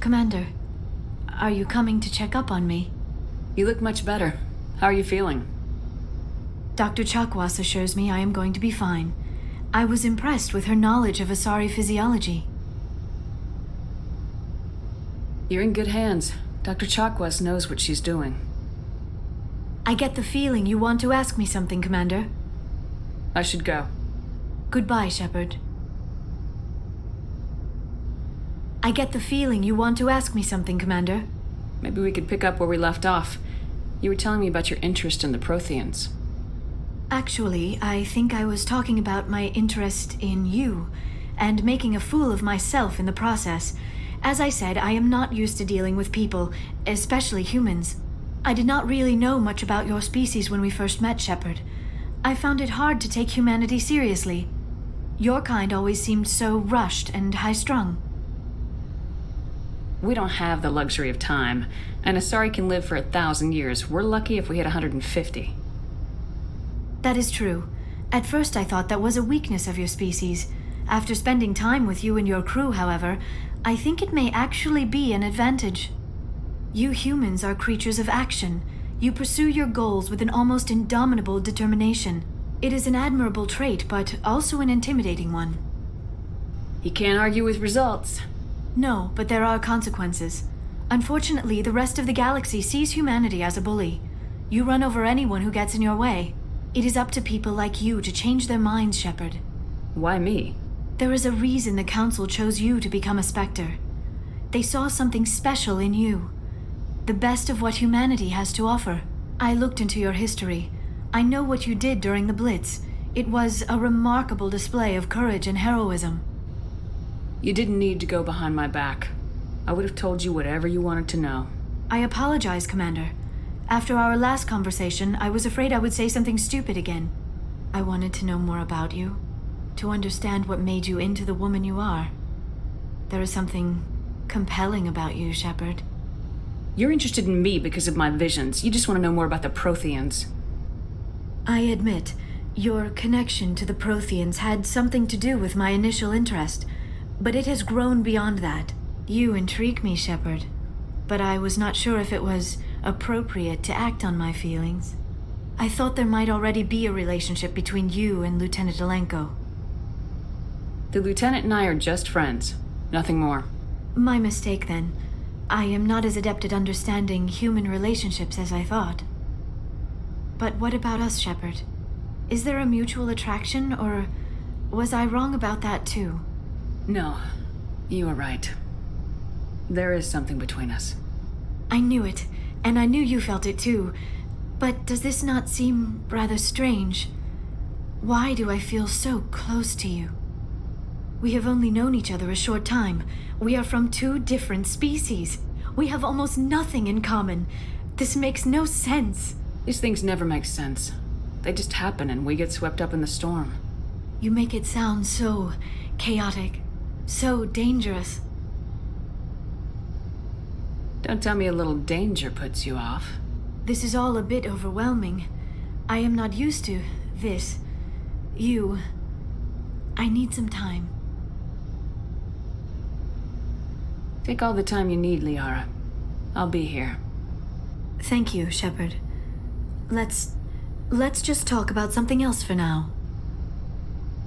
Commander, are you coming to check up on me? You look much better. How are you feeling? Dr. Chakwas assures me I am going to be fine. I was impressed with her knowledge of Asari physiology. You're in good hands. Dr. Chakwas knows what she's doing. I get the feeling you want to ask me something, Commander. I should go. Goodbye, Shepard. I get the feeling you want to ask me something, Commander. Maybe we could pick up where we left off. You were telling me about your interest in the Protheans. Actually, I think I was talking about my interest in you, and making a fool of myself in the process. As I said, I am not used to dealing with people, especially humans. I did not really know much about your species when we first met, Shepard. I found it hard to take humanity seriously. Your kind always seemed so rushed and high-strung. We don't have the luxury of time. An Asari can live for 1,000 years. We're lucky if we hit 150. That is true. At first I thought that was a weakness of your species. After spending time with you and your crew, however, I think it may actually be an advantage. You humans are creatures of action. You pursue your goals with an almost indomitable determination. It is an admirable trait, but also an intimidating one. You can't argue with results. No, but there are consequences. Unfortunately, the rest of the galaxy sees humanity as a bully. You run over anyone who gets in your way. It is up to people like you to change their minds, Shepard. Why me? There is a reason the Council chose you to become a Spectre. They saw something special in you. The best of what humanity has to offer. I looked into your history. I know what you did during the Blitz. It was a remarkable display of courage and heroism. You didn't need to go behind my back. I would have told you whatever you wanted to know. I apologize, Commander. After our last conversation, I was afraid I would say something stupid again. I wanted to know more about you, to understand what made you into the woman you are. There is something compelling about you, Shepard. You're interested in me because of my visions. You just want to know more about the Protheans. I admit, your connection to the Protheans had something to do with my initial interest, but it has grown beyond that. You intrigue me, Shepard, but I was not sure if it was appropriate to act on my feelings. I thought there might already be a relationship between you and Lieutenant Alenko. The Lieutenant and I are just friends. Nothing more. My mistake, then. I am not as adept at understanding human relationships as I thought. But what about us, Shepard? Is there a mutual attraction, or was I wrong about that too? No, you were right. There is something between us. I knew it, and I knew you felt it too. But does this not seem rather strange? Why do I feel so close to you? We have only known each other a short time. We are from two different species. We have almost nothing in common. This makes no sense. These things never make sense. They just happen and we get swept up in the storm. You make it sound so chaotic, so dangerous. Don't tell me a little danger puts you off. This is all a bit overwhelming. I am not used to this. You. I need some time. Take all the time you need, Liara. I'll be here. Thank you, Shepard. Let's just talk about something else for now.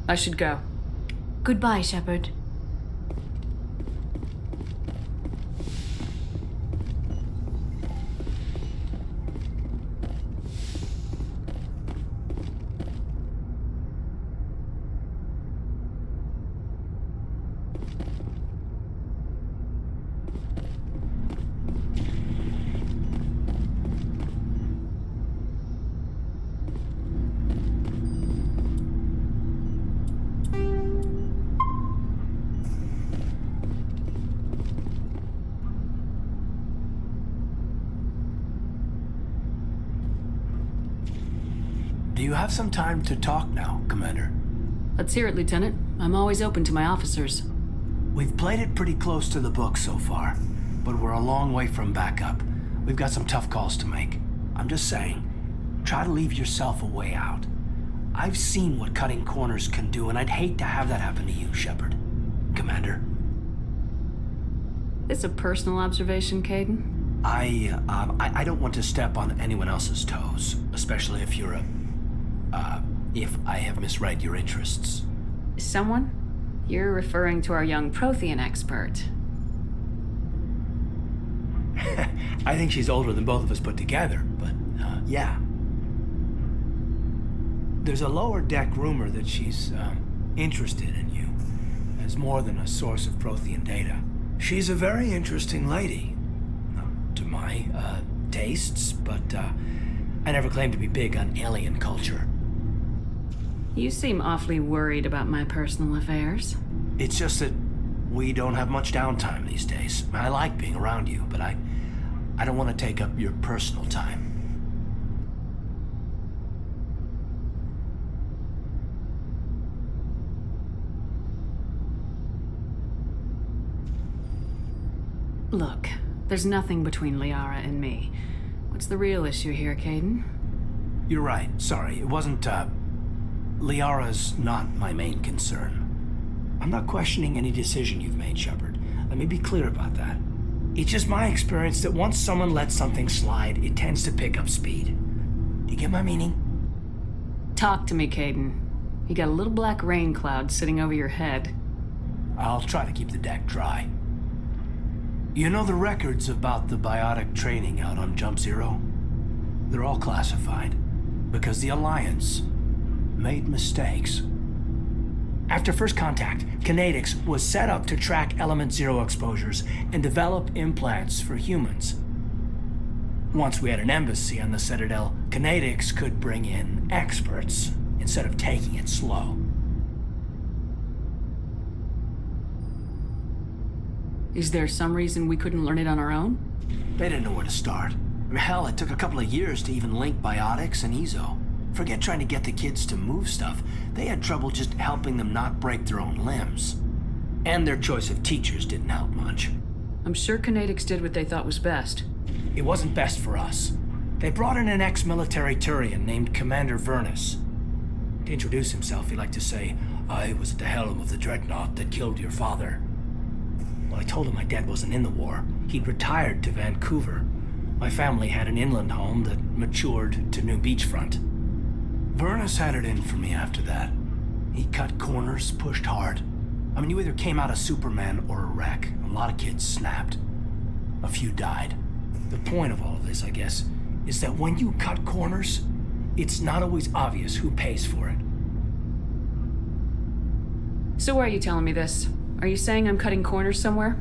I should go. Goodbye, Shepard. Do you have some time to talk now, Commander? Let's hear it, Lieutenant. I'm always open to my officers. We've played it pretty close to the book so far, but we're a long way from backup. We've got some tough calls to make. I'm just saying, try to leave yourself a way out. I've seen what cutting corners can do, and I'd hate to have that happen to you, Shepard. Commander. This a personal observation, Caden? I don't want to step on anyone else's toes, especially if you're if I have misread your interests. Someone? You're referring to our young Prothean expert. I think she's older than both of us put together, but, yeah. There's a lower deck rumor that she's, interested in you as more than a source of Prothean data. She's a very interesting lady. To my, tastes, but, I never claimed to be big on alien culture. You seem awfully worried about my personal affairs. It's just that we don't have much downtime these days. I like being around you, but I don't want to take up your personal time. Look, there's nothing between Liara and me. What's the real issue here, Caden? You're right. Sorry. It wasn't, Liara's not my main concern. I'm not questioning any decision you've made, Shepard. Let me be clear about that. It's just my experience that once someone lets something slide, it tends to pick up speed. Do you get my meaning? Talk to me, Caden. You got a little black rain cloud sitting over your head. I'll try to keep the deck dry. You know the records about the biotic training out on Jump Zero? They're all classified because the Alliance made mistakes. After first contact, Kinetics was set up to track Element Zero exposures and develop implants for humans. Once we had an embassy on the Citadel, Kinetics could bring in experts instead of taking it slow. Is there some reason we couldn't learn it on our own? They didn't know where to start. Hell, it took a couple of years to even link biotics and Ezo. Forget trying to get the kids to move stuff. They had trouble just helping them not break their own limbs. And their choice of teachers didn't help much. I'm sure Kinetics did what they thought was best. It wasn't best for us. They brought in an ex-military Turian named Commander Vernus. To introduce himself, he liked to say, "I was at the helm of the dreadnought that killed your father." Well, I told him my dad wasn't in the war. He'd retired to Vancouver. My family had an inland home that matured to new beachfront. Vernus had it in for me after that. He cut corners, pushed hard. I mean, you either came out a Superman or a wreck. A lot of kids snapped. A few died. The point of all of this, I guess, is that when you cut corners, it's not always obvious who pays for it. So why are you telling me this? Are you saying I'm cutting corners somewhere?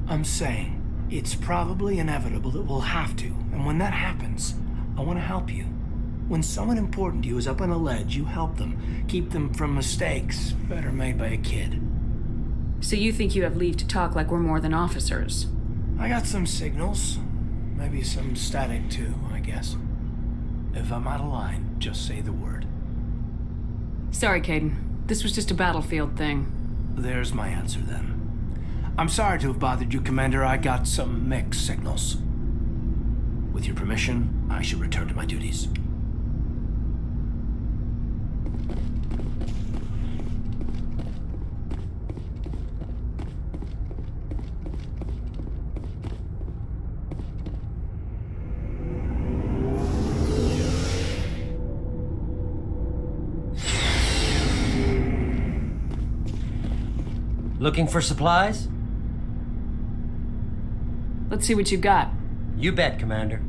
I'm saying it's probably inevitable that we'll have to, and when that happens, I want to help you. When someone important to you is up on a ledge, you help them, keep them from mistakes better made by a kid. So you think you have leave to talk like we're more than officers? I got some signals. Maybe some static too, I guess. If I'm out of line, just say the word. Sorry, Caden. This was just a battlefield thing. There's my answer then. I'm sorry to have bothered you, Commander. I got some mixed signals. With your permission, I should return to my duties. Looking for supplies? Let's see what you got. You bet, Commander.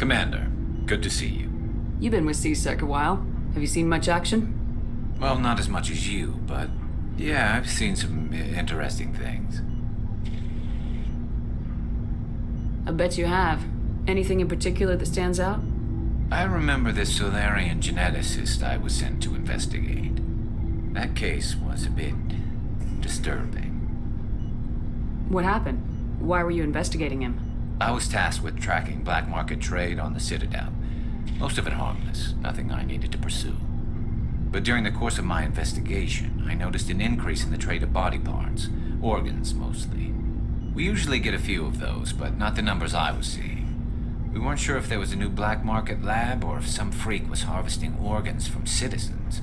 Commander, good to see you. You've been with C-Sec a while. Have you seen much action? Well, not as much as you, but yeah, I've seen some interesting things. I bet you have. Anything in particular that stands out? I remember this Solarian geneticist I was sent to investigate. That case was a bit disturbing. What happened? Why were you investigating him? I was tasked with tracking black market trade on the Citadel. Most of it harmless, nothing I needed to pursue. But during the course of my investigation, I noticed an increase in the trade of body parts, organs mostly. We usually get a few of those, but not the numbers I was seeing. We weren't sure if there was a new black market lab or if some freak was harvesting organs from citizens.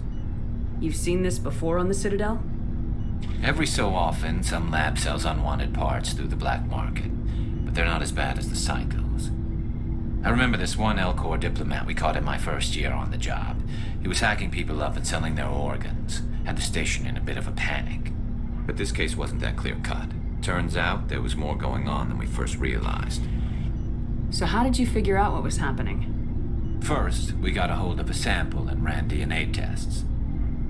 You've seen this before on the Citadel? Every so often, some lab sells unwanted parts through the black market, but they're not as bad as the psychos. I remember this one L-Corps diplomat we caught in my first year on the job. He was hacking people up and selling their organs, had the station in a bit of a panic. But this case wasn't that clear-cut. Turns out there was more going on than we first realized. So how did you figure out what was happening? First, we got a hold of a sample and ran DNA tests.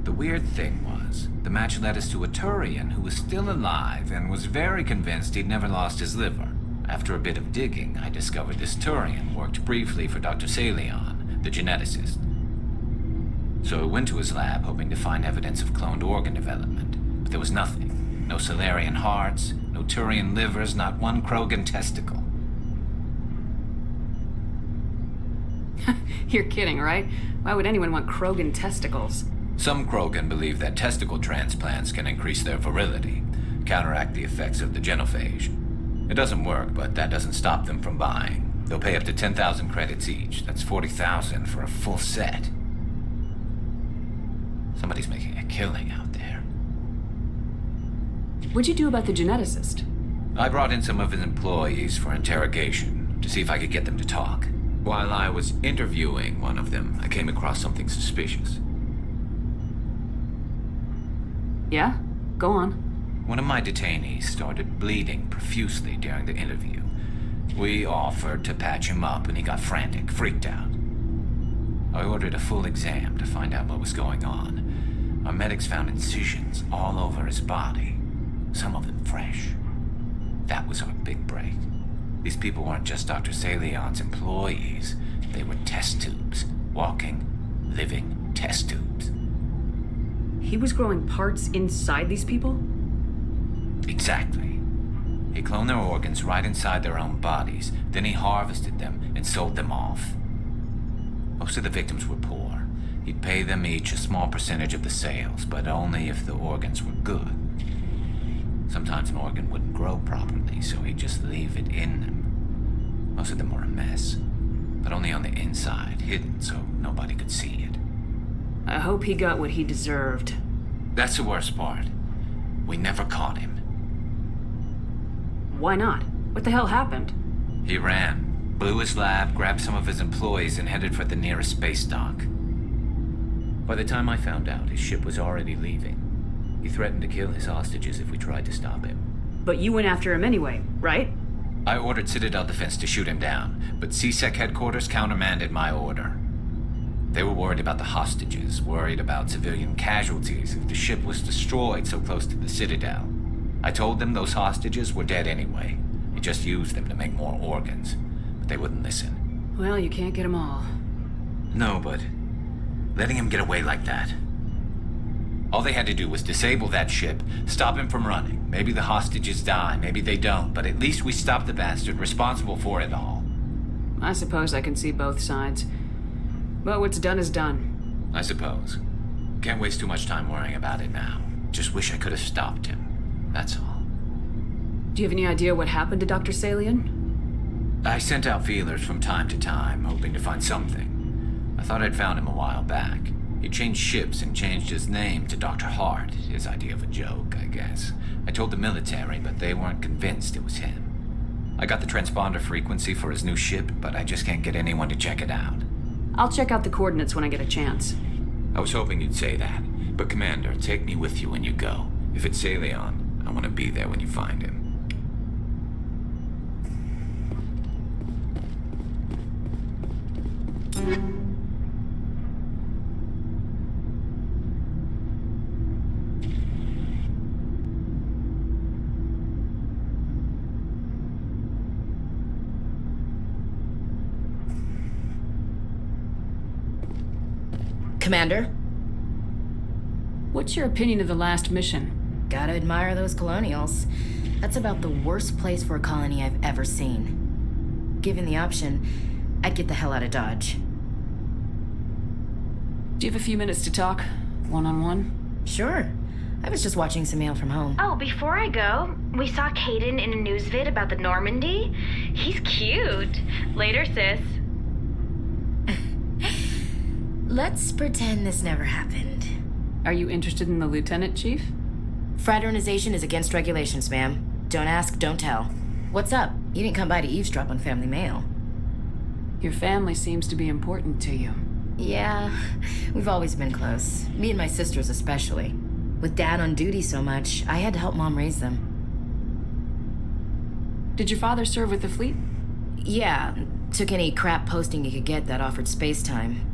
The weird thing was, the match led us to a Turian who was still alive and was very convinced he'd never lost his liver. After a bit of digging, I discovered this Turian worked briefly for Dr. Salion, the geneticist. So I went to his lab hoping to find evidence of cloned organ development, but there was nothing. No Solarian hearts, no Turian livers, not one Krogan testicle. You're kidding, right? Why would anyone want Krogan testicles? Some Krogan believe that testicle transplants can increase their virility, counteract the effects of the genophage. It doesn't work, but that doesn't stop them from buying. They'll pay up to 10,000 credits each. That's 40,000 for a full set. Somebody's making a killing out there. What'd you do about the geneticist? I brought in some of his employees for interrogation to see if I could get them to talk. While I was interviewing one of them, I came across something suspicious. Yeah? Go on. One of my detainees started bleeding profusely during the interview. We offered to patch him up and he got frantic, freaked out. I ordered a full exam to find out what was going on. Our medics found incisions all over his body, some of them fresh. That was our big break. These people weren't just Dr. Salion's employees. They were test tubes. Walking, living test tubes. He was growing parts inside these people? Exactly. He cloned their organs right inside their own bodies. Then he harvested them and sold them off. Most of the victims were poor. He'd pay them each a small percentage of the sales, but only if the organs were good. Sometimes an organ wouldn't grow properly, so he'd just leave it in them. Most of them were a mess, but only on the inside, hidden so nobody could see it. I hope he got what he deserved. That's the worst part. We never caught him. Why not? What the hell happened? He ran, blew his lab, grabbed some of his employees, and headed for the nearest space dock. By the time I found out, his ship was already leaving. He threatened to kill his hostages if we tried to stop him. But you went after him anyway, right? I ordered Citadel Defense to shoot him down, but C-Sec headquarters countermanded my order. They were worried about the hostages, worried about civilian casualties if the ship was destroyed so close to the Citadel. I told them those hostages were dead anyway. He just used them to make more organs, but they wouldn't listen. Well, you can't get them all. No, but letting him get away like that. All they had to do was disable that ship, stop him from running. Maybe the hostages die, maybe they don't, but at least we stopped the bastard responsible for it all. I suppose I can see both sides. But what's done is done. I suppose. Can't waste too much time worrying about it now. Just wish I could have stopped him. That's all. Do you have any idea what happened to Dr. Salion? I sent out feelers from time to time, hoping to find something. I thought I'd found him a while back. He changed ships and changed his name to Dr. Hart, his idea of a joke, I guess. I told the military, but they weren't convinced it was him. I got the transponder frequency for his new ship, but I just can't get anyone to check it out. I'll check out the coordinates when I get a chance. I was hoping you'd say that, but Commander, take me with you when you go. If it's Salion, I want to be there when you find him. Commander? What's your opinion of the last mission? Gotta admire those colonials. That's about the worst place for a colony I've ever seen. Given the option, I'd get the hell out of Dodge. Do you have a few minutes to talk? One-on-one? Sure. I was just watching some mail from home. Oh, before I go, we saw Caden in a news vid about the Normandy. He's cute. Later, sis. Let's pretend this never happened. Are you interested in the lieutenant, Chief? Fraternization is against regulations, ma'am. Don't ask, don't tell. What's up? You didn't come by to eavesdrop on family mail. Your family seems to be important to you. Yeah, we've always been close. Me and my sisters especially. With Dad on duty so much, I had to help Mom raise them. Did your father serve with the fleet? Yeah, took any crap posting he could get that offered space time.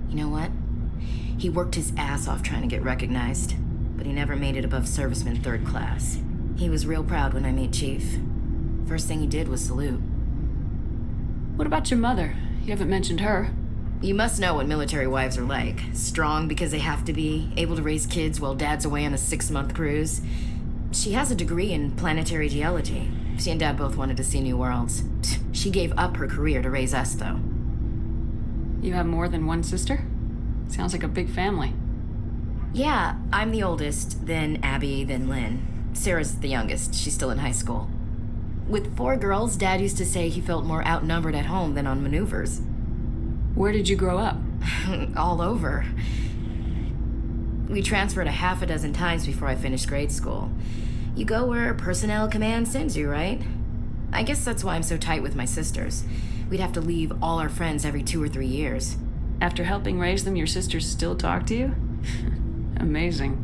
You know what? He worked his ass off trying to get recognized, but he never made it above serviceman 3rd class. He was real proud when I made Chief. First thing he did was salute. What about your mother? You haven't mentioned her. You must know what military wives are like. Strong because they have to be, able to raise kids while Dad's away on a 6-month cruise. She has a degree in planetary geology. She and Dad both wanted to see new worlds. She gave up her career to raise us, though. You have more than one sister? Sounds like a big family. Yeah, I'm the oldest, then Abby, then Lynn. Sarah's the youngest. She's still in high school. With 4 girls, Dad used to say he felt more outnumbered at home than on maneuvers. Where did you grow up? All over. We transferred a half a dozen times before I finished grade school. You go where personnel command sends you, right? I guess that's why I'm so tight with my sisters. We'd have to leave all our friends every 2 or 3 years. After helping raise them, your sisters still talk to you? Amazing.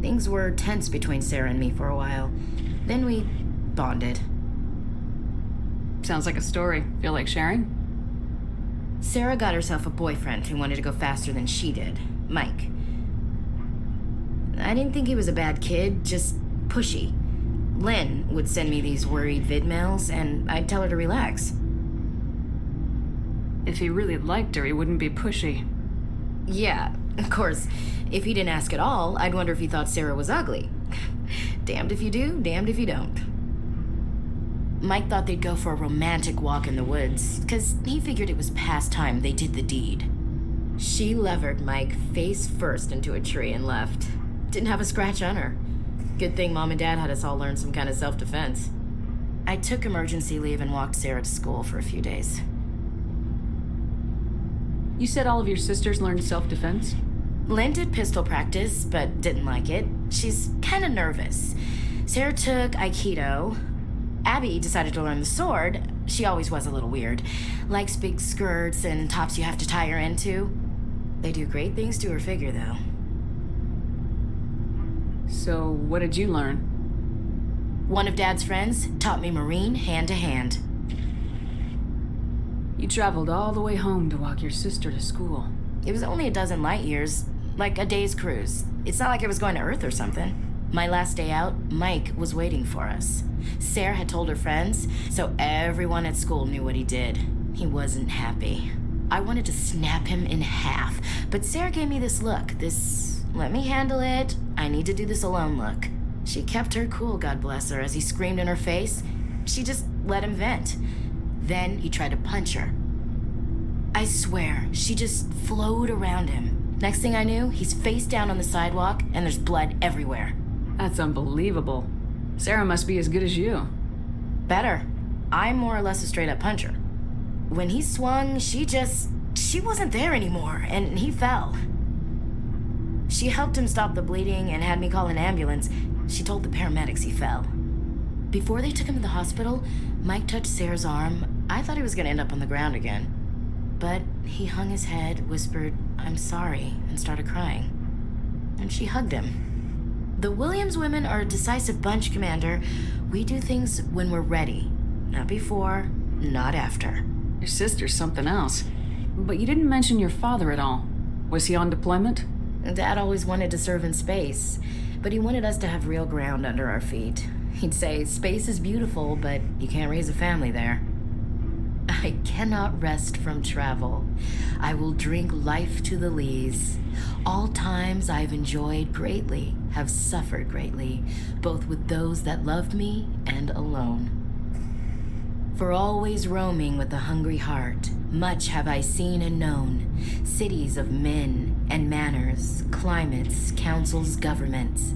Things were tense between Sarah and me for a while. Then we bonded. Sounds like a story. Feel like sharing? Sarah got herself a boyfriend who wanted to go faster than she did, Mike. I didn't think he was a bad kid, just pushy. Lynn would send me these worried vid mails, and I'd tell her to relax. If he really liked her, he wouldn't be pushy. Yeah, of course. If he didn't ask at all, I'd wonder if he thought Sarah was ugly. Damned if you do, damned if you don't. Mike thought they'd go for a romantic walk in the woods, because he figured it was past time they did the deed. She levered Mike face first into a tree and left. Didn't have a scratch on her. Good thing Mom and Dad had us all learn some kind of self-defense. I took emergency leave and walked Sarah to school for a few days. You said all of your sisters learned self-defense? Lynn did pistol practice, but didn't like it. She's kind of nervous. Sarah took Aikido. Abby decided to learn the sword. She always was a little weird. Likes big skirts and tops you have to tie her into. They do great things to her figure, though. So, what did you learn? One of Dad's friends taught me Marine hand to hand. You traveled all the way home to walk your sister to school. It was only a dozen light years, like a day's cruise. It's not like I was going to Earth or something. My last day out, Mike was waiting for us. Sarah had told her friends, so everyone at school knew what he did. He wasn't happy. I wanted to snap him in half, but Sarah gave me this look, this let me handle it, I need to do this alone look. She kept her cool, God bless her, as he screamed in her face. She just let him vent. Then he tried to punch her. I swear, she just flowed around him. Next thing I knew, he's face down on the sidewalk and there's blood everywhere. That's unbelievable. Sarah must be as good as you. Better. I'm more or less a straight-up puncher. When he swung, she wasn't there anymore, and he fell. She helped him stop the bleeding and had me call an ambulance. She told the paramedics he fell. Before they took him to the hospital, Mike touched Sarah's arm. I thought he was gonna end up on the ground again. But he hung his head, whispered, "I'm sorry," and started crying. And she hugged him. The Williams women are a decisive bunch, Commander. We do things when we're ready. Not before, not after. Your sister's something else. But you didn't mention your father at all. Was he on deployment? Dad always wanted to serve in space, but he wanted us to have real ground under our feet. He'd say, space is beautiful, but you can't raise a family there. I cannot rest from travel. I will drink life to the lees. All times I've enjoyed greatly, have suffered greatly, both with those that loved me and alone. For always roaming with a hungry heart, much have I seen and known, cities of men and manners, climates, councils, governments.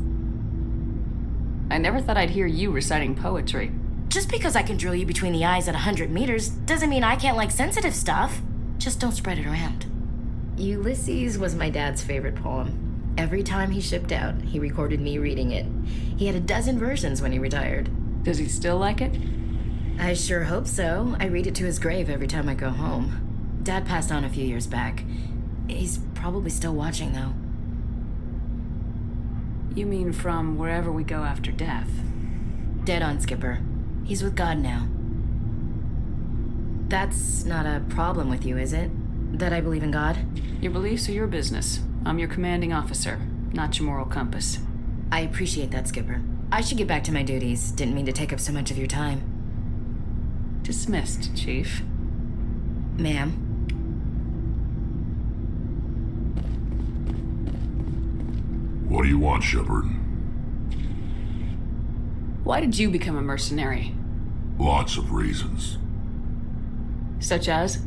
I never thought I'd hear you reciting poetry. Just because I can drill you between the eyes at 100 meters doesn't mean I can't like sensitive stuff. Just don't spread it around. Ulysses was my dad's favorite poem. Every time he shipped out, he recorded me reading it. He had a dozen versions when he retired. Does he still like it? I sure hope so. I read it to his grave every time I go home. Dad passed on a few years back. He's probably still watching, though. You mean from wherever we go after death? Dead on, Skipper. He's with God now. That's not a problem with you, is it? That I believe in God? Your beliefs are your business. I'm your commanding officer, not your moral compass. I appreciate that, Skipper. I should get back to my duties. Didn't mean to take up so much of your time. Dismissed, Chief. Ma'am. What do you want, Shepard? Why did you become a mercenary? Lots of reasons. Such as?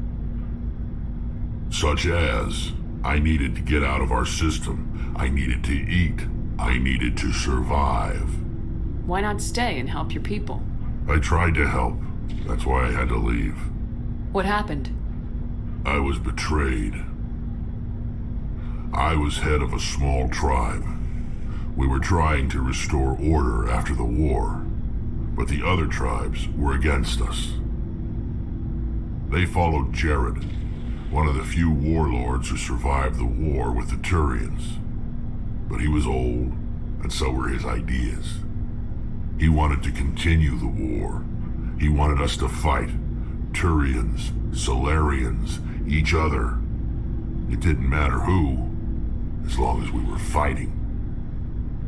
Such as, I needed to get out of our system. I needed to eat. I needed to survive. Why not stay and help your people? I tried to help. That's why I had to leave. What happened? I was betrayed. I was head of a small tribe. We were trying to restore order after the war, but the other tribes were against us. They followed Jared, one of the few warlords who survived the war with the Turians. But he was old, and so were his ideas. He wanted to continue the war. He wanted us to fight. Turians, Solarians, each other. It didn't matter who, as long as we were fighting.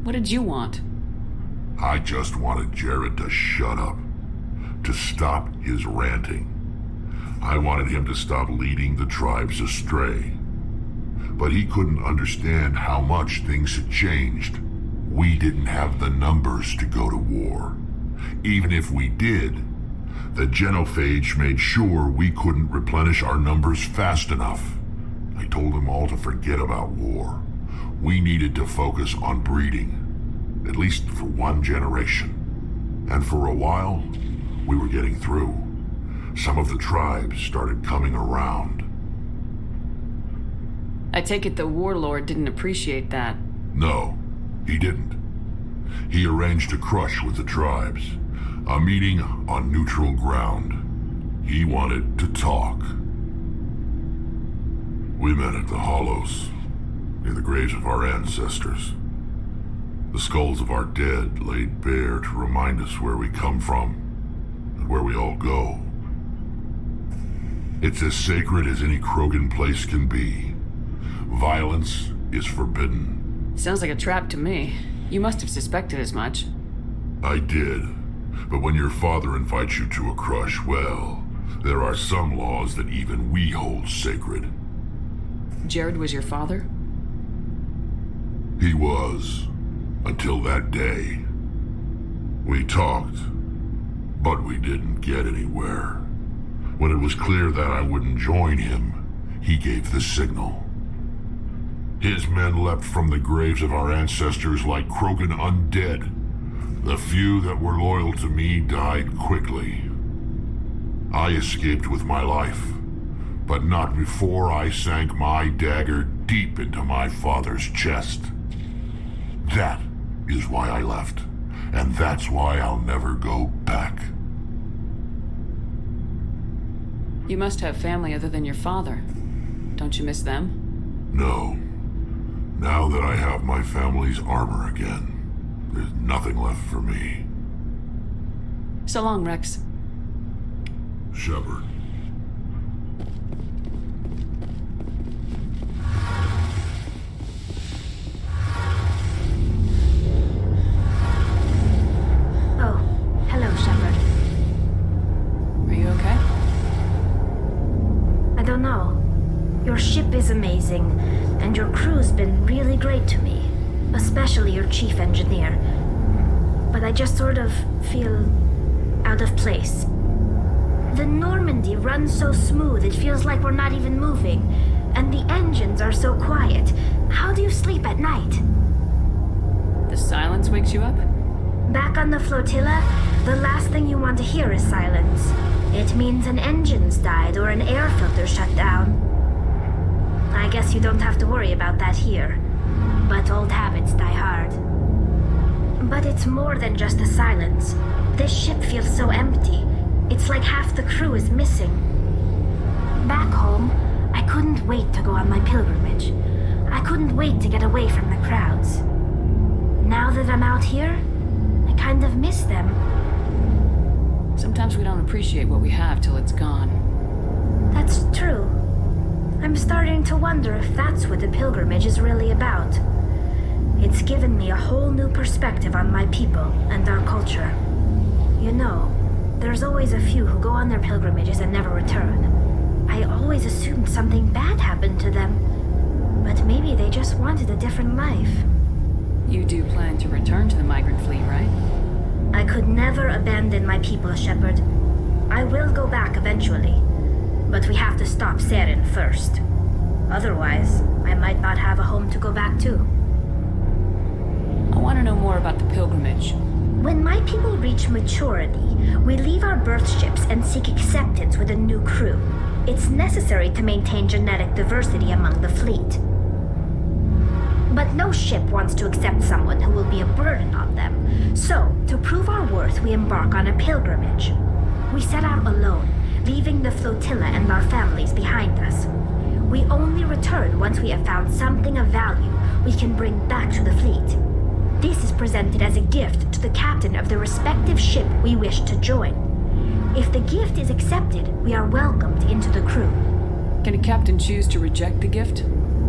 What did you want? I just wanted Jared to shut up, to stop his ranting. I wanted him to stop leading the tribes astray. But he couldn't understand how much things had changed. We didn't have the numbers to go to war. Even if we did, the genophage made sure we couldn't replenish our numbers fast enough. I told them all to forget about war. We needed to focus on breeding, at least for one generation. And for a while, we were getting through. Some of the tribes started coming around. I take it the warlord didn't appreciate that. No, he didn't. He arranged a crush with the tribes, a meeting on neutral ground. He wanted to talk. We met at the Hollows, near the graves of our ancestors. The skulls of our dead laid bare to remind us where we come from and where we all go. It's as sacred as any Krogan place can be. Violence is forbidden. Sounds like a trap to me. You must have suspected as much. I did. But when your father invites you to a crush, well, there are some laws that even we hold sacred. Jared was your father? He was, until that day. We talked, but we didn't get anywhere. When it was clear that I wouldn't join him, he gave the signal. His men leapt from the graves of our ancestors like Krogan undead. The few that were loyal to me died quickly. I escaped with my life, but not before I sank my dagger deep into my father's chest. That is why I left, and that's why I'll never go back. You must have family other than your father. Don't you miss them? No. Now that I have my family's armor again, there's nothing left for me. So long, Rex. Shepard. Oh, hello, Shepard. Are you okay? is amazing, and your crew's been really great to me, especially your chief engineer. But I just sort of feel out of place. The Normandy runs so smooth it feels like we're not even moving, and the engines are so quiet. How do you sleep at night? The silence wakes you up? Back on the flotilla, the last thing you want to hear is silence. It means an engine's died or an air filter shut down. I guess you don't have to worry about that here. But old habits die hard. But it's more than just the silence. This ship feels so empty. It's like half the crew is missing. Back home, I couldn't wait to go on my pilgrimage. I couldn't wait to get away from the crowds. Now that I'm out here, I kind of miss them. Sometimes we don't appreciate what we have till it's gone. That's true. I'm starting to wonder if that's what the pilgrimage is really about. It's given me a whole new perspective on my people and our culture. You know, there's always a few who go on their pilgrimages and never return. I always assumed something bad happened to them, but maybe they just wanted a different life. You do plan to return to the migrant fleet, right? I could never abandon my people, Shepard. I will go back eventually, but we have to stop Saren first. Otherwise, I might not have a home to go back to. I want to know more about the pilgrimage. When my people reach maturity, we leave our birth ships and seek acceptance with a new crew. It's necessary to maintain genetic diversity among the fleet. But no ship wants to accept someone who will be a burden on them. So, to prove our worth, we embark on a pilgrimage. We set out alone, leaving the flotilla and our families behind us. We only return once we have found something of value we can bring back to the fleet. This is presented as a gift to the captain of the respective ship we wish to join. If the gift is accepted, we are welcomed into the crew. Can a captain choose to reject the gift?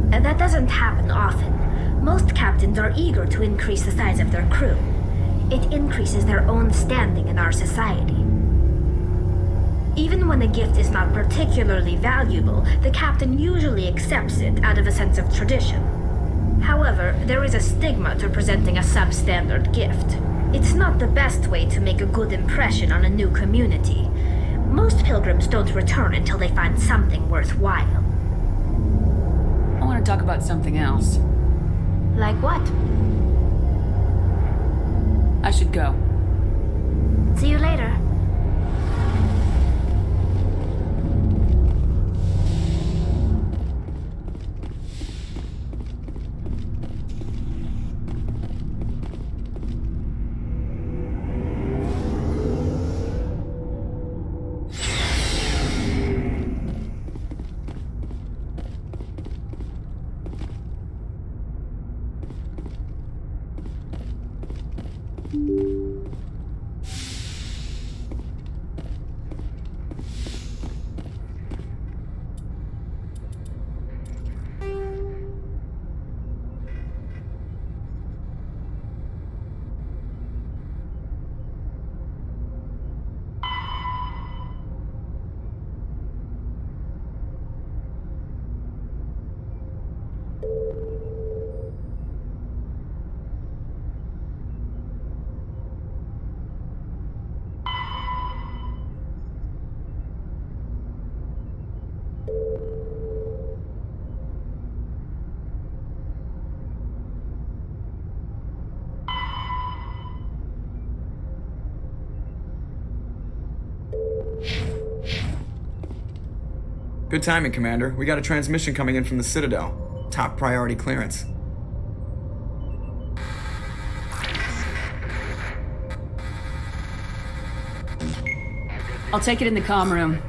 That doesn't happen often. Most captains are eager to increase the size of their crew. It increases their own standing in our society. Even when a gift is not particularly valuable, the captain usually accepts it out of a sense of tradition. However, there is a stigma to presenting a substandard gift. It's not the best way to make a good impression on a new community. Most pilgrims don't return until they find something worthwhile. I want to talk about something else. Like what? I should go. See you later. Good timing, Commander. We got a transmission coming in from the Citadel. Top priority clearance. I'll take it in the comm room.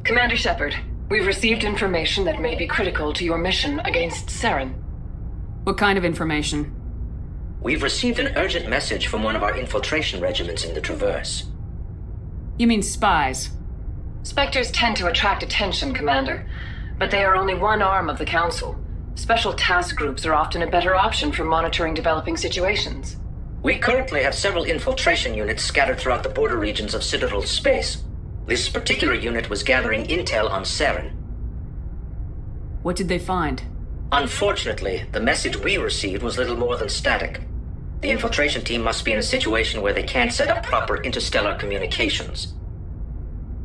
Commander Shepard, we've received information that may be critical to your mission against Saren. What kind of information? We've received an urgent message from one of our infiltration regiments in the Traverse. You mean spies? Spectres tend to attract attention, Commander, but they are only one arm of the Council. Special task groups are often a better option for monitoring developing situations. We currently have several infiltration units scattered throughout the border regions of Citadel space. This particular unit was gathering intel on Saren. What did they find? Unfortunately, the message we received was little more than static. The infiltration team must be in a situation where they can't set up proper interstellar communications.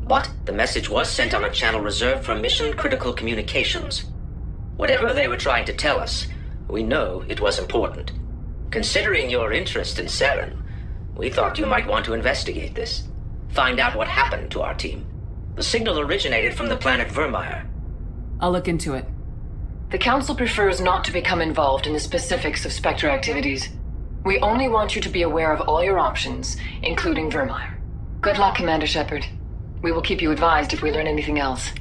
But the message was sent on a channel reserved for mission-critical communications. Whatever they were trying to tell us, we know it was important. Considering your interest in Saren, we thought you might want to investigate this. Find out what happened to our team. The signal originated from the planet Vermeer. I'll look into it. The Council prefers not to become involved in the specifics of Spectre activities. We only want you to be aware of all your options, including Vermeer. Good luck, Commander Shepard. We will keep you advised if we learn anything else.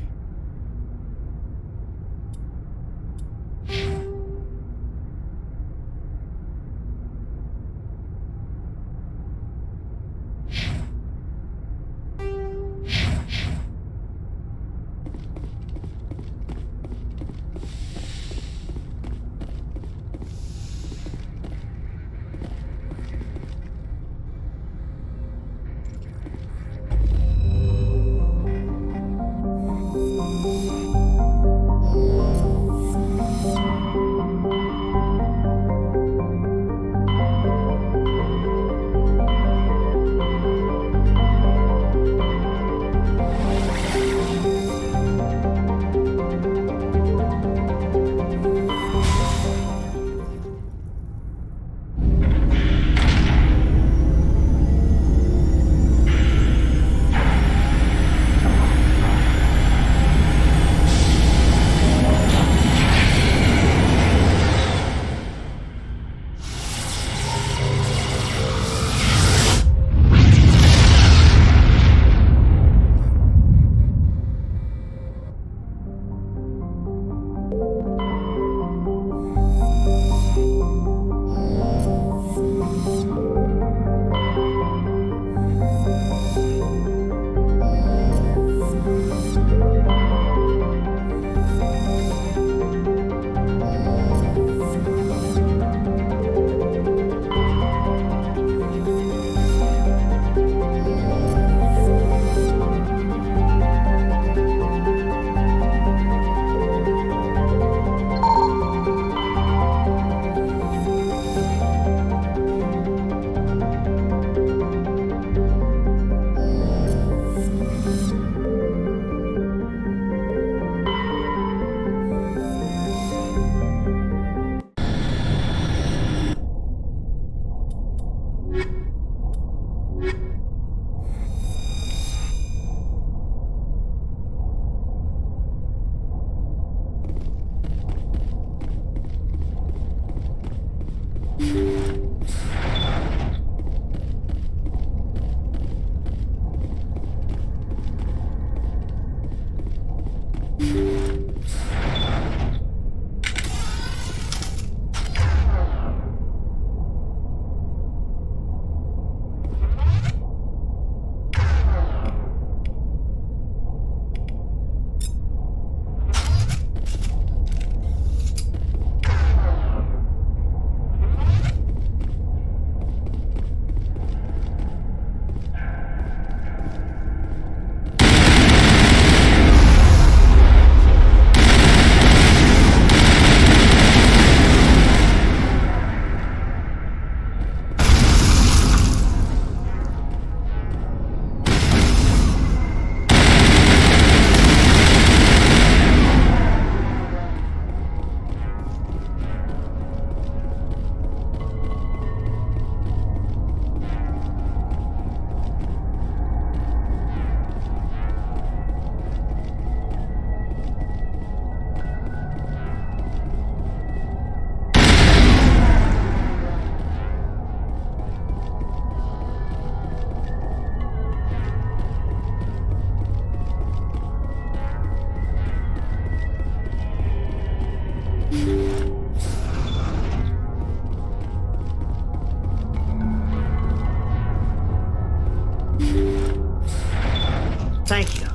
Thank you.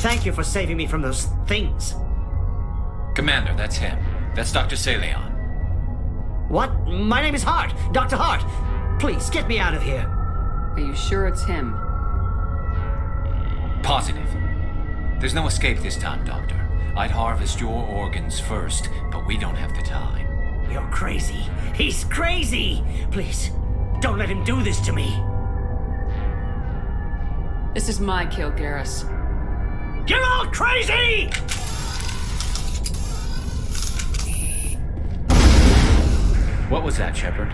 Thank you for saving me from those things. Commander, that's him. That's Dr. Saleon. What? My name is Hart. Dr. Hart. Please, get me out of here. Are you sure it's him? Positive. There's no escape this time, Doctor. I'd harvest your organs first, but we don't have the time. You're crazy. He's crazy! Please, don't let him do this to me. This is my kill, Garrus. You're all crazy! What was that, Shepard?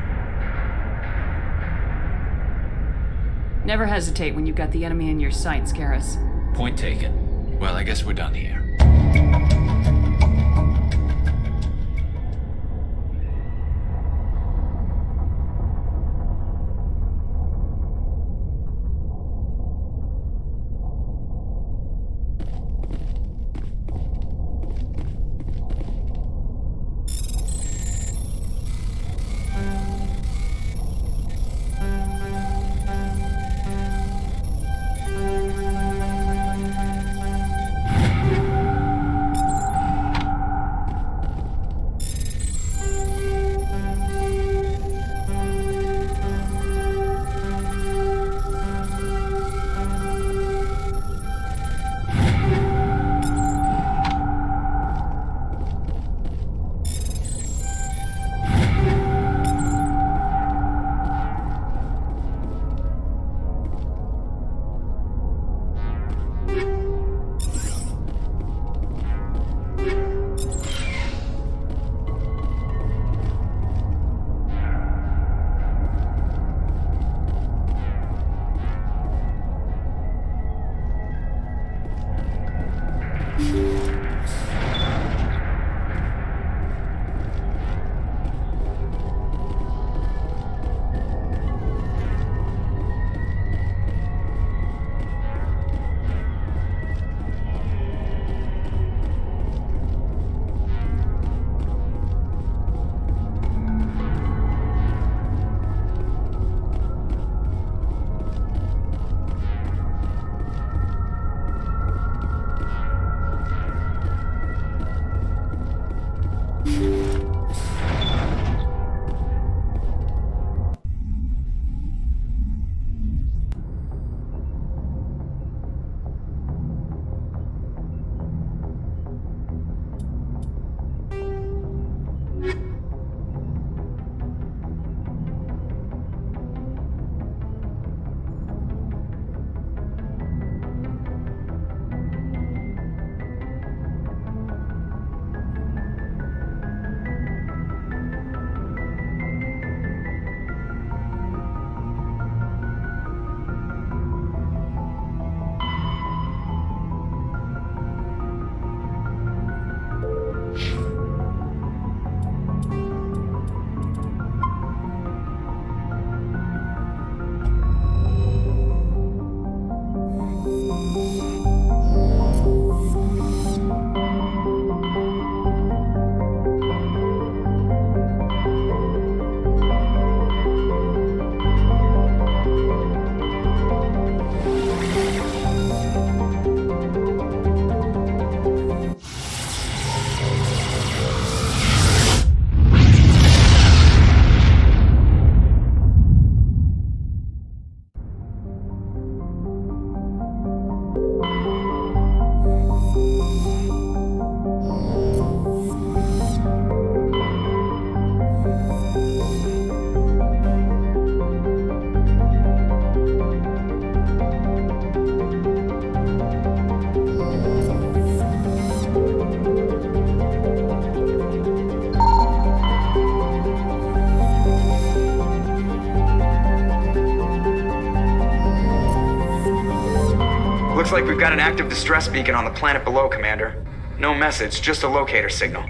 Never hesitate when you've got the enemy in your sights, Garrus. Point taken. Well, I guess we're done here. Looks like we've got an active distress beacon on the planet below, Commander. No message, just a locator signal.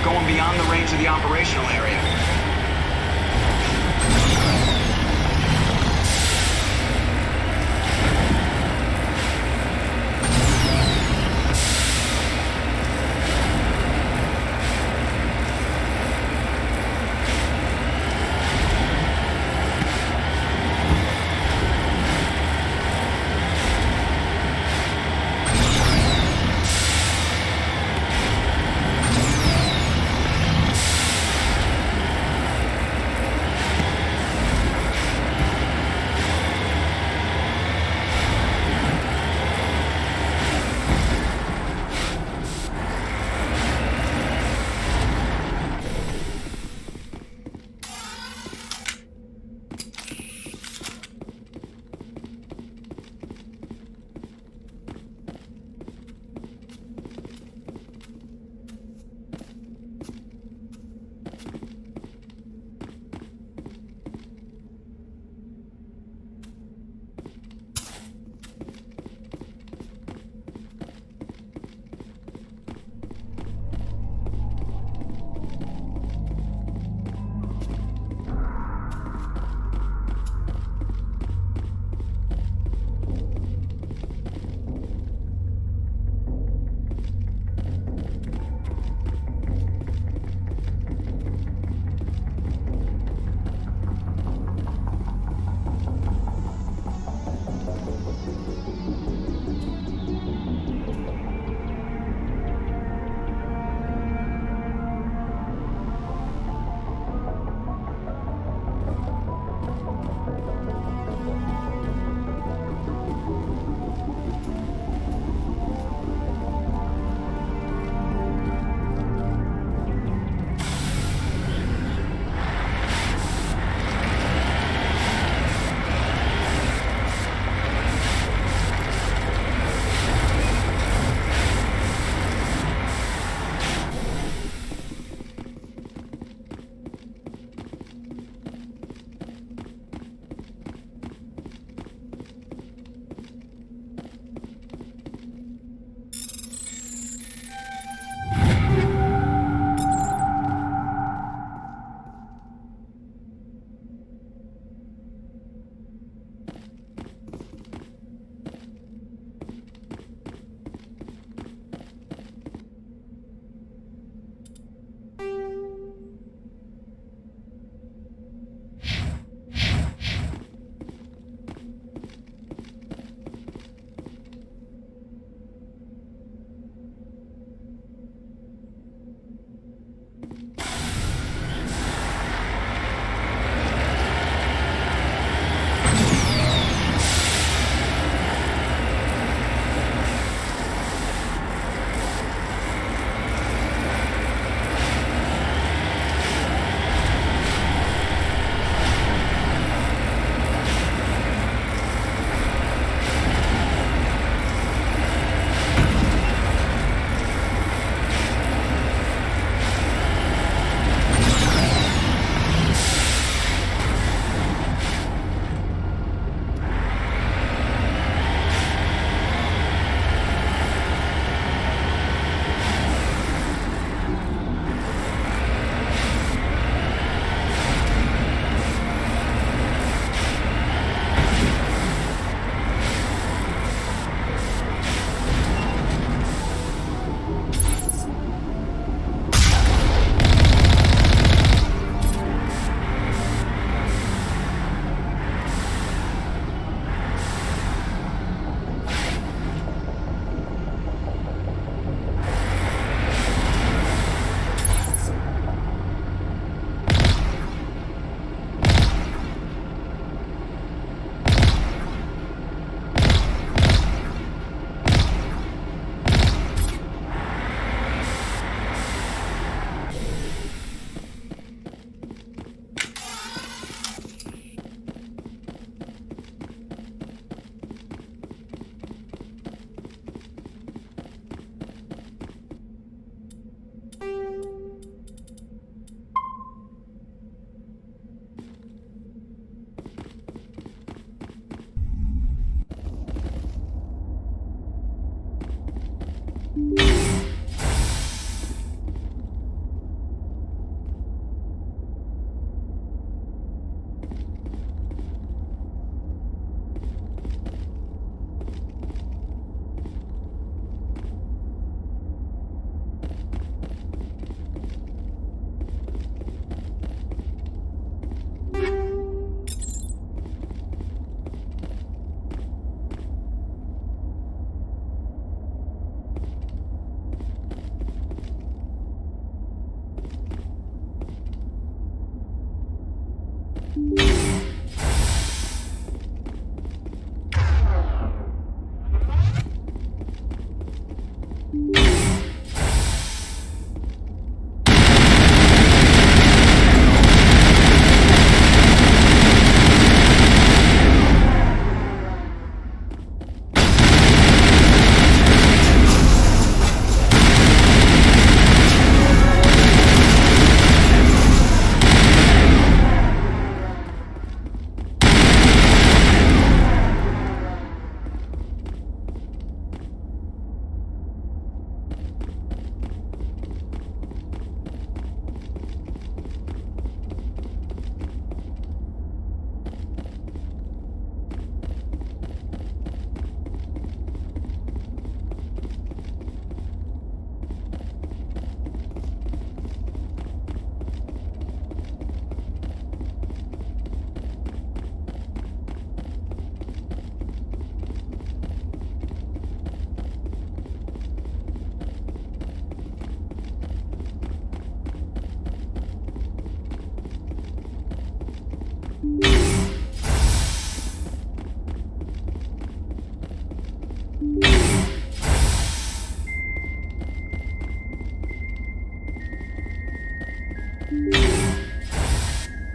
going beyond the range of the operational area.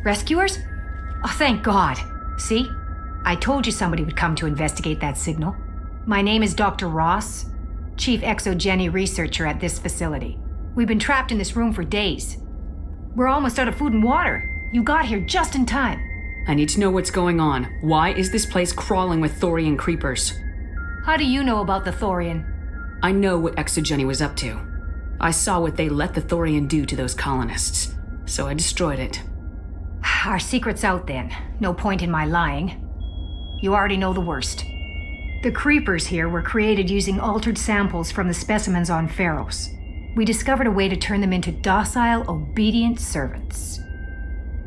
Rescuers? Oh, thank God. See? I told you somebody would come to investigate that signal. My name is Dr. Ross, Chief Exogeny Researcher at this facility. We've been trapped in this room for days. We're almost out of food and water. You got here just in time. I need to know what's going on. Why is this place crawling with Thorian creepers? How do you know about the Thorian? I know what Exogeny was up to. I saw what they let the Thorian do to those colonists, so I destroyed it. Our secret's out then. No point in my lying. You already know the worst. The creepers here were created using altered samples from the specimens on Feros. We discovered a way to turn them into docile, obedient servants.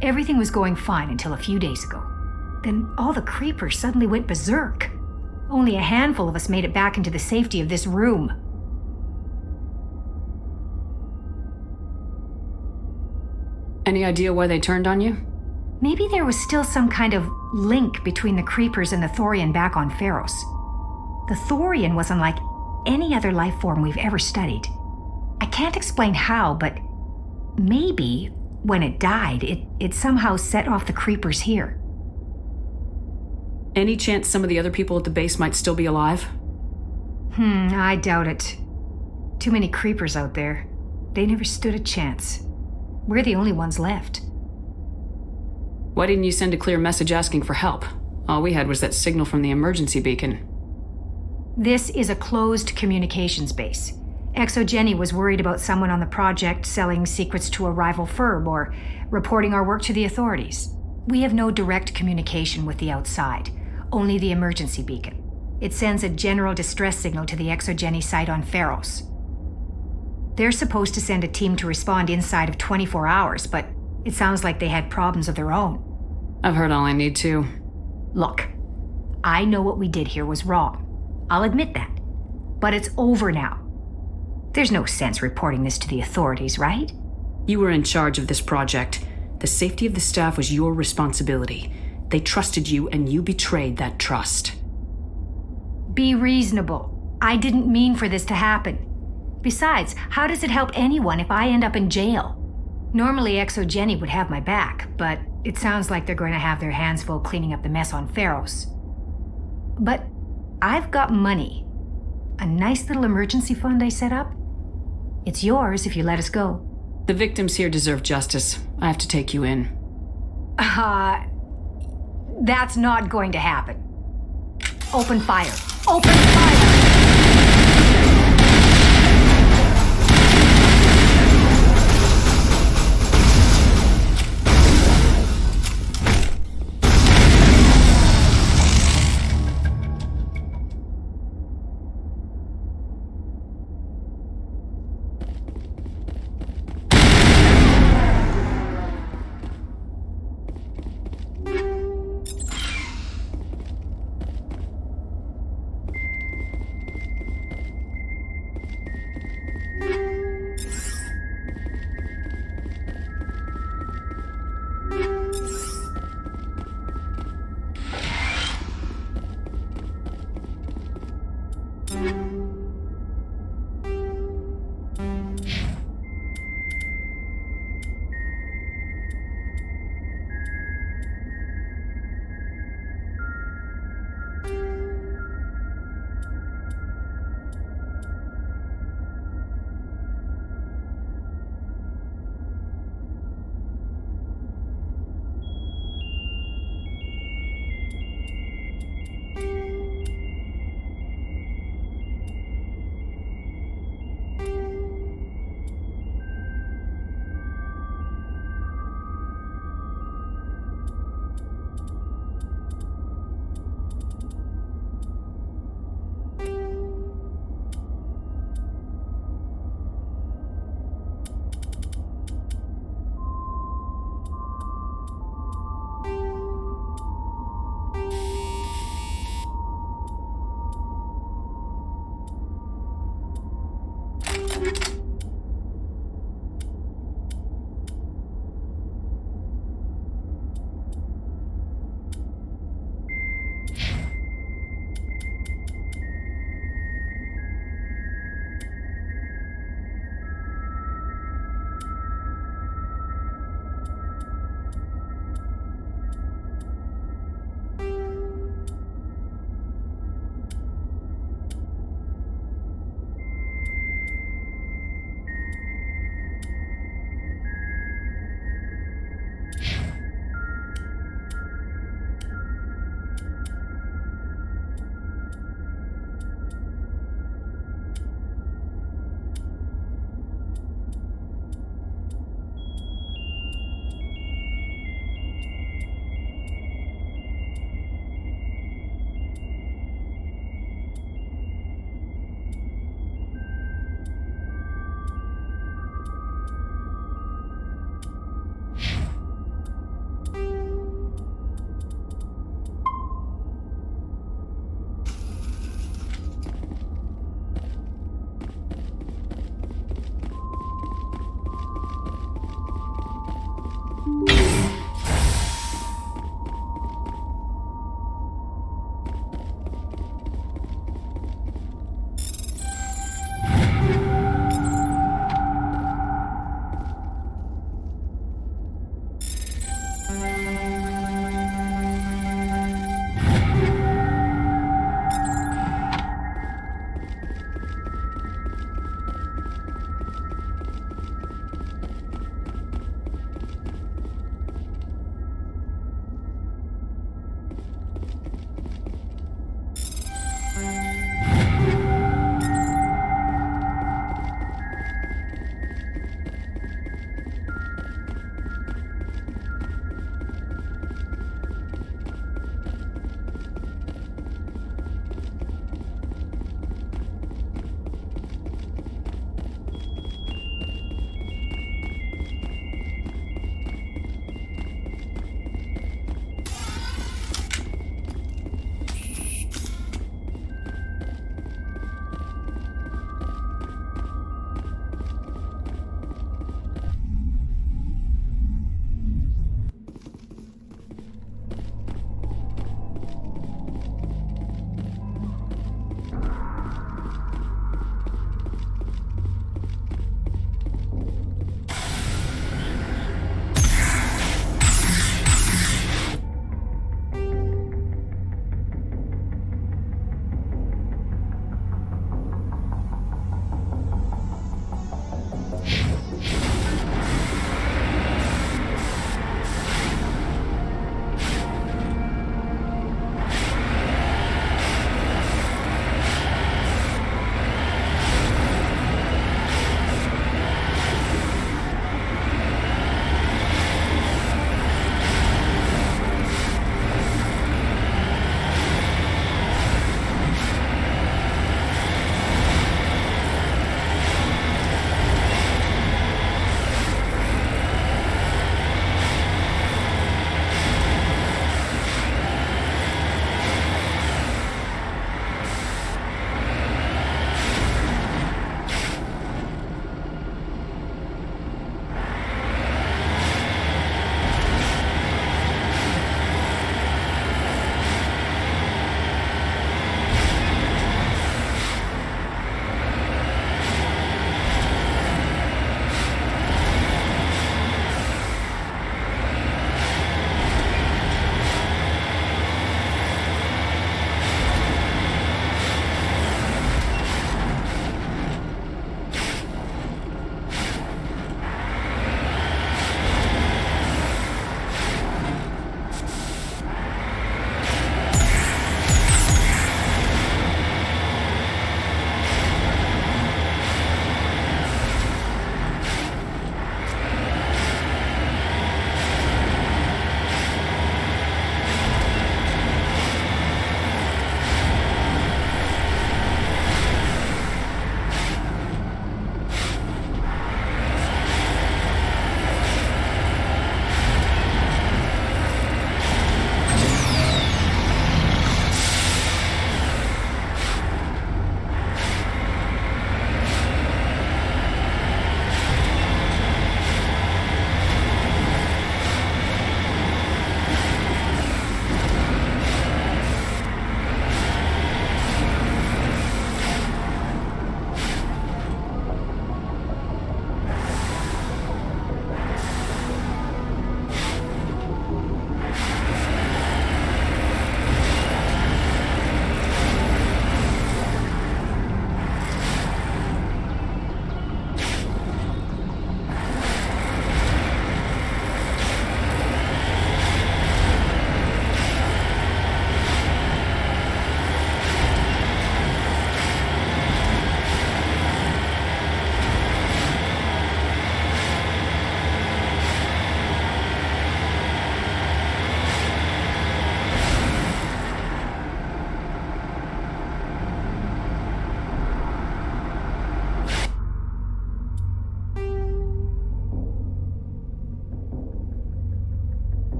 Everything was going fine until a few days ago. Then all the creepers suddenly went berserk. Only a handful of us made it back into the safety of this room. Any idea why they turned on you? Maybe there was still some kind of link between the creepers and the Thorian back on Feros. The Thorian was unlike any other life form we've ever studied. I can't explain how, but maybe when it died, it somehow set off the creepers here. Any chance some of the other people at the base might still be alive? I doubt it. Too many creepers out there. They never stood a chance. We're the only ones left. Why didn't you send a clear message asking for help? All we had was that signal from the emergency beacon. This is a closed communications base. Exogeny was worried about someone on the project selling secrets to a rival firm or reporting our work to the authorities. We have no direct communication with the outside, only the emergency beacon. It sends a general distress signal to the Exogeny site on Feros. They're supposed to send a team to respond inside of 24 hours, but it sounds like they had problems of their own. I've heard all I need to. Look, I know what we did here was wrong. I'll admit that. But it's over now. There's no sense reporting this to the authorities, right? You were in charge of this project. The safety of the staff was your responsibility. They trusted you, and you betrayed that trust. Be reasonable. I didn't mean for this to happen. Besides, how does it help anyone if I end up in jail? Normally, Exogeny would have my back, but it sounds like they're going to have their hands full cleaning up the mess on Feros. But I've got money. A nice little emergency fund I set up. It's yours if you let us go. The victims here deserve justice. I have to take you in. That's not going to happen. Open fire. Open fire!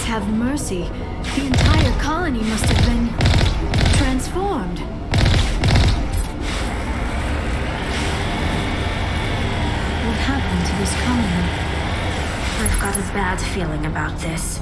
gods have mercy. The entire colony must have been transformed. What happened to this colony? I've got a bad feeling about this.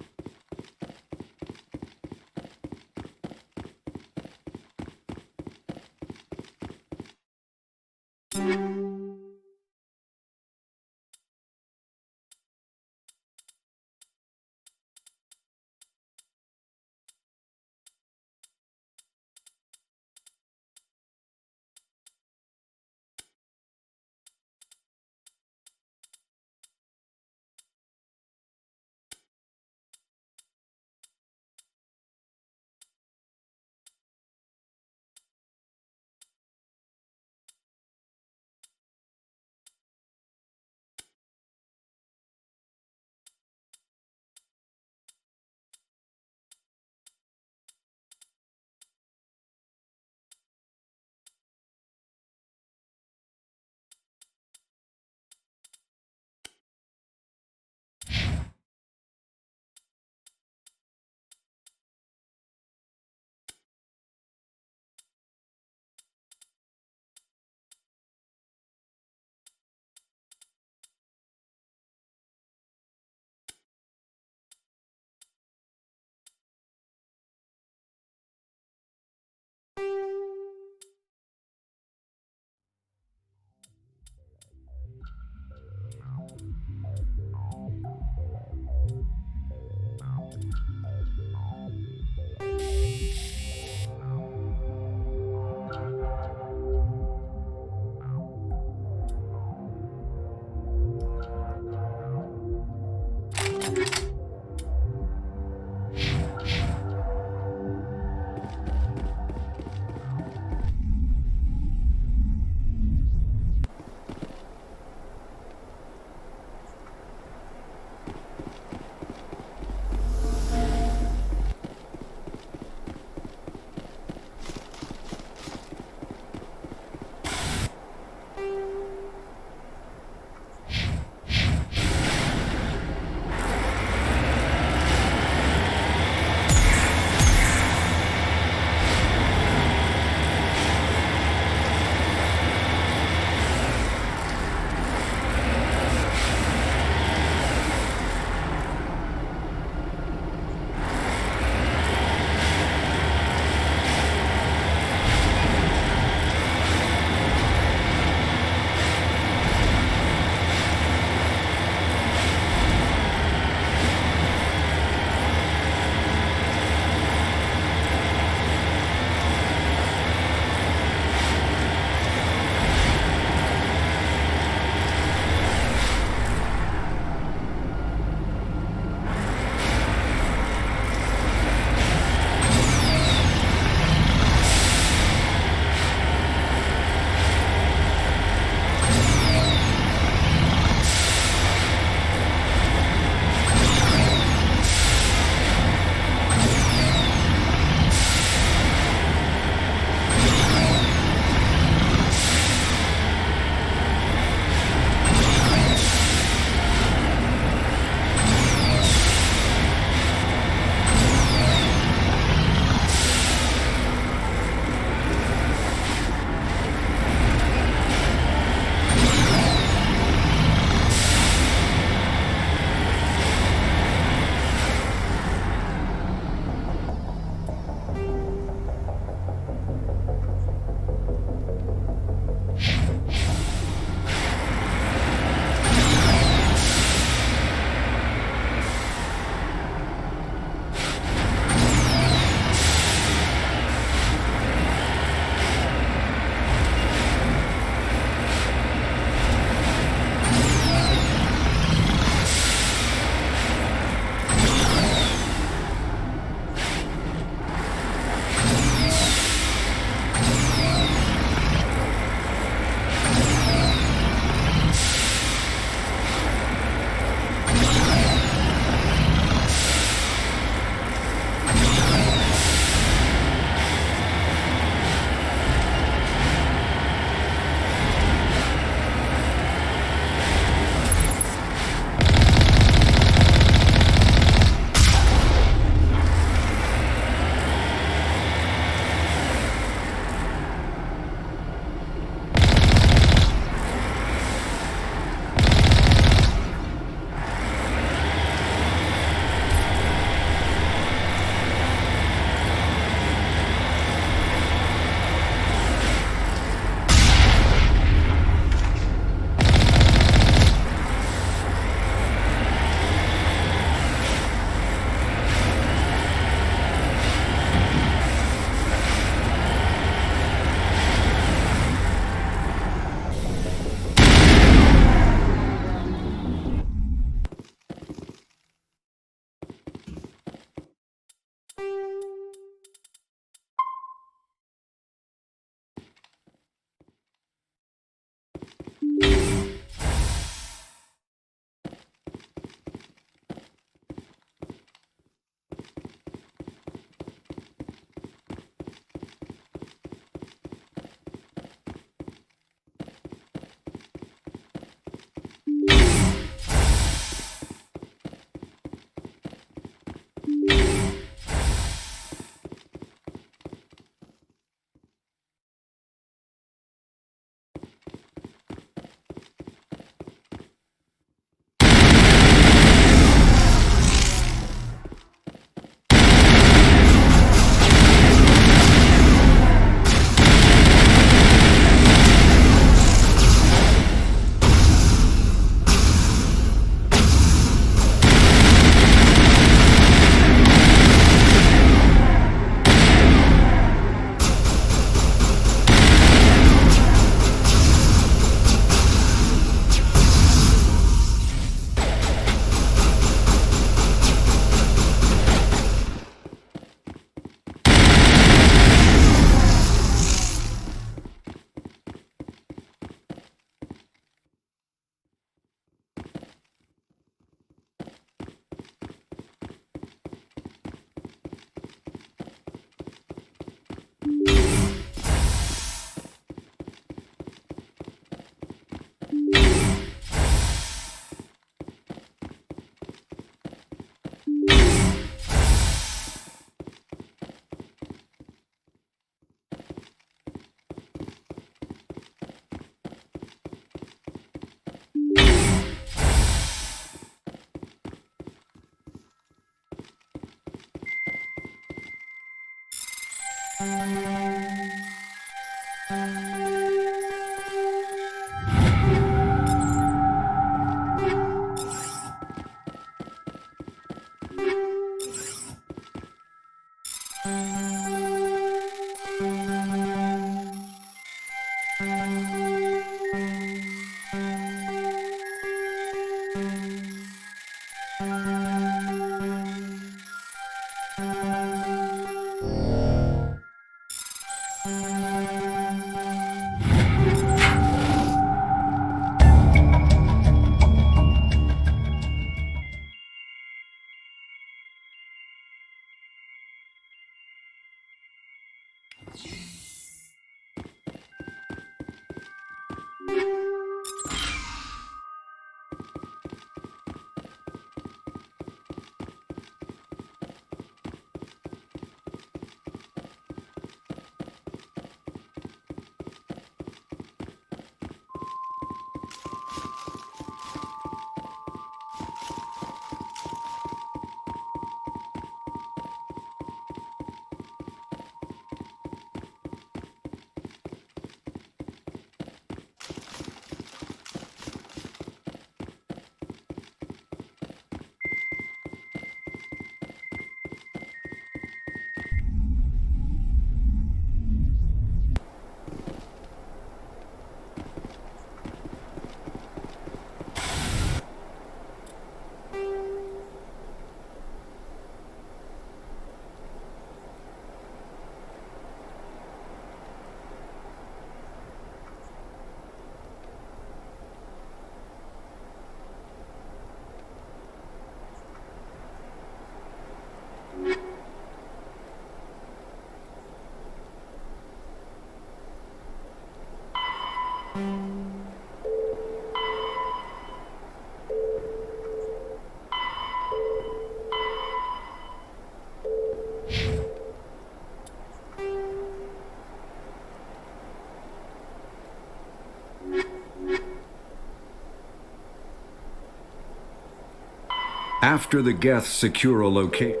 After the Geth secure a location,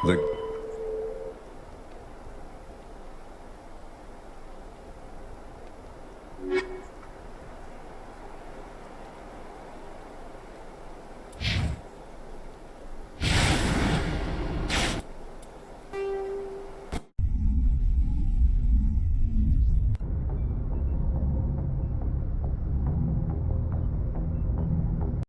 the